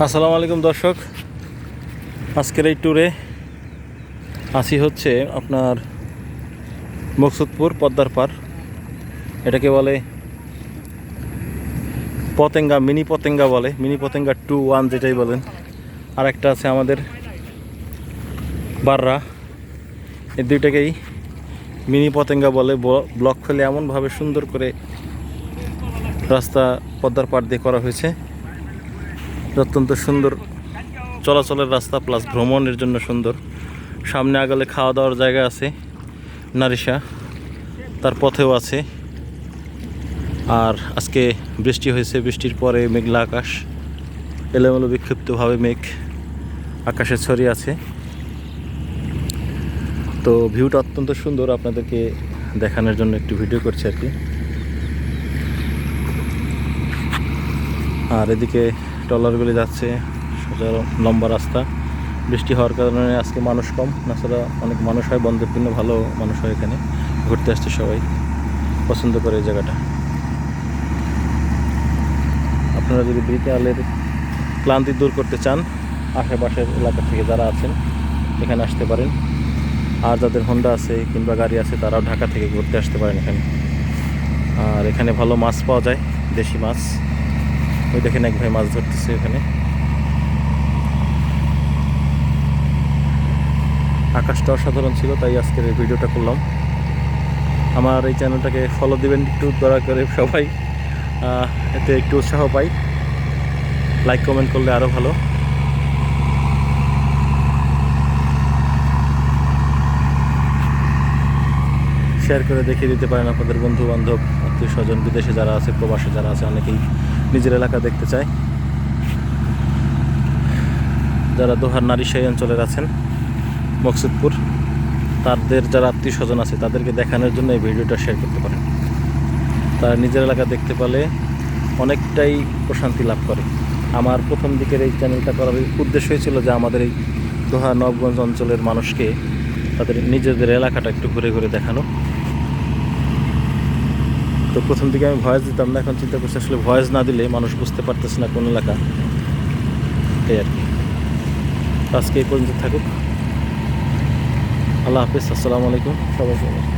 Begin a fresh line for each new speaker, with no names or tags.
আসসালামু আলাইকুম দর্শক, আজকের এই ট্যুরে আসি হচ্ছে আপনার মকসুদপুর পদ্মার পার। এটাকে বলে পতেঙ্গা, মিনি পতেঙ্গা বলে, মিনি পতেঙ্গা 2-1 যেটাই বলেন। আর একটা আছে আমাদের বাররা, এই দুইটাকেই মিনি পতেঙ্গা বলে। ব্লক ফেলে এমনভাবে সুন্দর করে রাস্তা পদ্মার পাড় দিয়ে করা হয়েছে, অত্যন্ত সুন্দর চলাচলের রাস্তা প্লাস ভ্রমণের জন্য সুন্দর। সামনে আগালে খাওয়া দাওয়ার জায়গা আছে, নারিশা তার পথেও আছে। আর আজকে বৃষ্টি হয়েছে, বৃষ্টির পরে মেঘলা আকাশ, এলোমেলো বিক্ষিপ্তভাবে মেঘ আকাশে ছড়িয়ে আছে। তো ভিউটা অত্যন্ত সুন্দর, আপনাদেরকে দেখানোর জন্য একটু ভিডিও করছি আর কি। আর এদিকে ট্রলারগুলি যাচ্ছে, সোজা লম্বা রাস্তা। বৃষ্টি হওয়ার কারণে আজকে মানুষ কম, তাছাড়া অনেক মানুষ হয়, বন্ধের দিনে ভালো মানুষ হয় এখানে, ঘুরতে আসছে সবাই, পছন্দ করে এই জায়গাটা। আপনারা যদি বিকালের ক্লান্তি দূর করতে চান, আশেপাশের এলাকা থেকে যারা আছেন এখানে আসতে পারেন। আর যাদের হোন্ডা আছে কিংবা গাড়ি আছে তারাও ঢাকা থেকে ঘুরতে আসতে পারেন এখানে। আর এখানে ভালো মাছ পাওয়া যায়, দেশি মাছ। ওই দেখেন এক ভাই মাছ ধরতেছে এখানে। আকাশটা অসাধারণ ছিল, তাই আজকের এই ভিডিওটা করলাম। আমার এই চ্যানেলটাকে ফলো দিবেন একটু দয়া করে সবাই, এতে একটু উৎসাহ পাই। লাইক কমেন্ট করলে আরও ভালো। শেয়ার করে দেখিয়ে দিতে পারেন আপনাদের বন্ধু বান্ধব, আত্মীয় স্বজন, বিদেশে যারা আছে, প্রবাসে যারা আছে, অনেকেই নিজের এলাকা দেখতে চায়। যারা দোহার নারিশাহী অঞ্চলের আছেন, মকসুদপুর, তাদের যারা আত্মীয় স্বজন আছে তাদেরকে দেখানোর জন্য এই ভিডিওটা শেয়ার করতে পারেন। তারা নিজের এলাকা দেখতে পেলে অনেকটাই প্রশান্তি লাভ করে। আমার প্রথম দিকের এই চ্যানেলটা করার উদ্দেশ্যই ছিল যে আমাদের এই দোহা নবগঞ্জ অঞ্চলের মানুষকে তাদের নিজেদের এলাকাটা একটু ঘুরে ঘুরে দেখানো। তো প্রথম দিকে আমি ভয়েস দিতাম না, এখন চিন্তা করছি আসলে ভয়েস না দিলে মানুষ বুঝতে পারতেছে না কোন এলাকা, এই আর কি। আজকে এই পর্যন্ত থাকুক। আল্লাহ হাফিজ, আসসালামু আলাইকুম সবাইকে।